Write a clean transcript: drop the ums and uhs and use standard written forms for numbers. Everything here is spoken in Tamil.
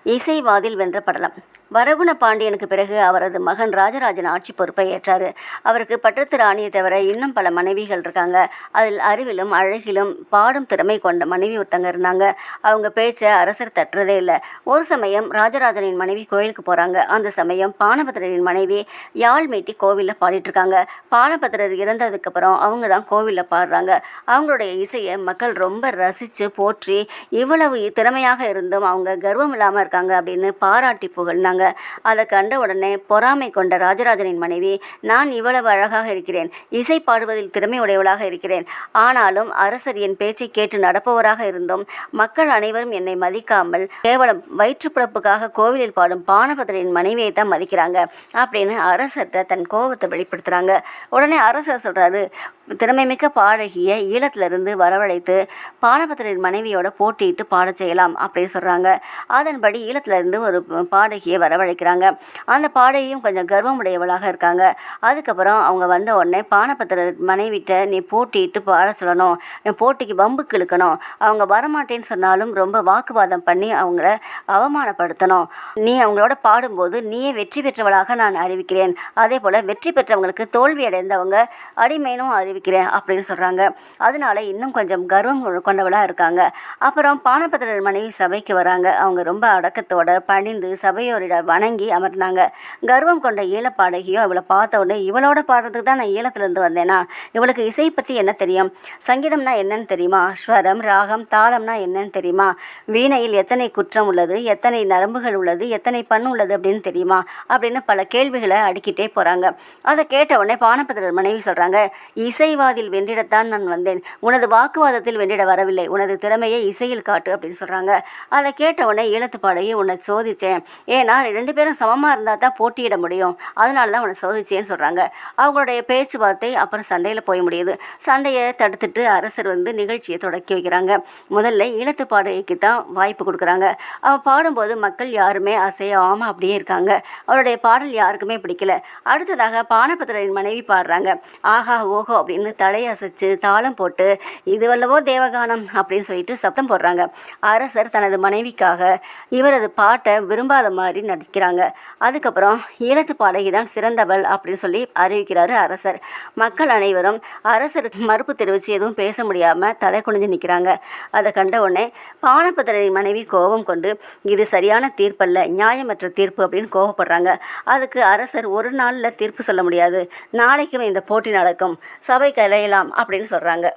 இசைவாதில் வென்ற படலம். வரகுண பாண்டியனுக்கு பிறகு அவரது மகன் ராஜராஜன் ஆட்சி பொறுப்பை ஏற்றாரு. அவருக்கு பட்டத்து ராணியை தவிர இன்னும் பல மனைவிகள் இருக்காங்க. அதில் அறிவிலும் அழகிலும் பாடும் திறமை கொண்ட மனைவி ஒருத்தங்க இருந்தாங்க. அவங்க பேச்சை அரசர் தட்டுறதே இல்லை. ஒரு சமயம் ராஜராஜனின் மனைவி கோயிலுக்கு போகிறாங்க. அந்த சமயம் பானபத்திரரின் மனைவி யாழ் மீட்டி கோவிலில் பாடிட்டு இருக்காங்க. பானபத்திரர் இறந்ததுக்கப்புறம் அவங்க தான் கோவிலில் பாடுறாங்க. அவங்களுடைய இசையை மக்கள் ரொம்ப ரசித்து போற்றி, இவ்வளவு திறமையாக இருந்தும் அவங்க கர்வம் இல்லாமல் இருக்காங்க அப்படின்னு பாராட்டி புகழ்ந்தாங்க. அதை கண்ட உடனே பொறாமை கொண்ட ராஜராஜனின் மனைவி, நான் இவ்வளவு அழகாக இருக்கிறேன், இசை பாடுவதில் திறமை உடையவளாக இருக்கிறேன், ஆனாலும் அரசர் என் பேச்சை கேட்டு நடப்பவராக இருந்தும் மக்கள் அனைவரும் என்னை மதிக்காமல் கேவலம் வயிற்றுப்பிழப்புக்காக கோவிலில் பாடும் பானபத்திரின் மனைவியை தான் மதிக்கிறாங்க அப்படின்னு அரசர்கிட்ட தன் கோபத்தை வெளிப்படுத்துறாங்க. உடனே அரசர் சொல்றாரு, திறமைமிக்க பாடகிய ஈழத்திலிருந்து வரவழைத்து பானபத்திரின் மனைவியோட போட்டியிட்டு பாட செய்யலாம் அப்படின்னு சொல்றாங்க. அதன்படி ஈழத்திலிருந்து ஒரு பாடகியை வரவழைக்கிறாங்க. அந்த பாடகியும் கொஞ்சம் கர்வமுடையவளாக இருக்காங்க. அதுக்கப்புறம் அவங்க வந்த உடனே பானபத்திரர் மனைவிட்ட, நீ போட்டியிட்டு பாட சொல்லணும், போட்டிக்கு வம்புக்கு இழுக்கணும், அவங்க வரமாட்டேன்னு சொன்னாலும் ரொம்ப வாக்குவாதம் பண்ணி அவங்கள அவமானப்படுத்தணும், நீ அவங்களோட பாடும்போது நீயே வெற்றி பெற்றவளாக நான் அறிவிக்கிறேன், அதே போல் வெற்றி பெற்றவங்களுக்கு தோல்வி அடைந்தவங்க அடிமைனும் அறிவிக்கிறேன் அப்படின்னு சொல்கிறாங்க. அதனால இன்னும் கொஞ்சம் கர்வம் கொண்டவளாக இருக்காங்க. அப்புறம் பானபத்திரர் மனைவி சபைக்கு வராங்க. அவங்க ரொம்ப அடக்கத்தோட பணிந்து சபையோரிட வணங்கி அமர்ந்தாங்க. கர்வம் கொண்ட ஈழப்பாடகியோ இவளை பார்த்த உடனே, இவளோட பாடுறதுக்கு தான் நான் ஈழத்திலேருந்து வந்தேனா, இவளுக்கு இசை பற்றி என்ன தெரியும், சங்கீதம்னா என்னன்னு தெரியுமா, ஸ்வரம் ராகம் தாளம்னா என்னன்னு தெரியுமா, வீணையில் எத்தனை குற்றம் உள்ளது, எத்தனை நரம்புகள் உள்ளது, எத்தனை பண்ணு உள்ளது அப்படின்னு தெரியுமா அப்படின்னு பல கேள்விகளை அடுக்கிட்டே போகிறாங்க. அதை கேட்ட உடனே பானபத்திரர் மனைவி சொல்கிறாங்க, இசைவாதில் வென்றிடத்தான் நான் வந்தேன், உனது வாக்குவாதத்தில் வென்றிட வரவில்லை, உனது திறமையை இசையில் காட்டு அப்படின்னு சொல்கிறாங்க. அதை கேட்ட உடனே ஈழத்து பாடகி, உன்னை சோதித்தேன், ஏன்னா 2 பேரும் சமமாக இருந்தால் தான் போட்டியிட முடியும், அதனால தான் உன்னை சோதிச்சேன்னு சொல்கிறாங்க. அவங்களுடைய பேச்சுவார்த்தை அப்புறம் சண்டையில் போய் முடியுது. சண்டையை தடுத்துட்டு அரசர் நிகழ்ச்சியை தொடக்கி வைக்கிறாங்க. முதல்ல ஈழத்து பாடகிக்கு தான் வாய்ப்பு கொடுக்குறாங்க. அவள் பாடும்போது மக்கள் யாருமே அசையாமல் அப்படியே இருக்காங்க. அவருடைய பாடல் யாருக்குமே பிடிக்கல. அடுத்ததாக பானபத்திரரின் மனைவி பாடுறாங்க. ஆஹா ஓஹோ அப்படின்னு தலையசைச்சு தாளம் போட்டு, இதுவல்லவோ தேவகானம் அப்படின்னு சொல்லிட்டு சத்தம் போடுறாங்க. அரசர் தனது மனைவிக்காக இவரது பாட்டை விரும்பாத மாதிரி நடிக்கிறாங்க. அதுக்கப்புறம் ஈழத்து பாடகி தான் சிறந்தவள் அப்படின்னு சொல்லி அறிவிக்கிறாரு அரசர். மக்கள் அனைவரும் அரசர் மறுப்பு தெரிவித்து எதுவும் பேச முடியாமல் தலை குனிஞ்சு நிற்கிறாங்க. அதை கண்ட உடனே பானபத்திரரின் மனைவி கோபம் கொண்டு, இது சரியான தீர்ப்பல்ல, நியாயமற்ற தீர்ப்பு அப்படின்னு கோபப்படுறாங்க. அதுக்கு அரசர், ஒரு நாளில் தீர்ப்பு சொல்ல முடியாது, நாளைக்கும் இந்த போட்டி நடக்கும், சபை கலையலாம் அப்படின்னு சொல்கிறாங்க.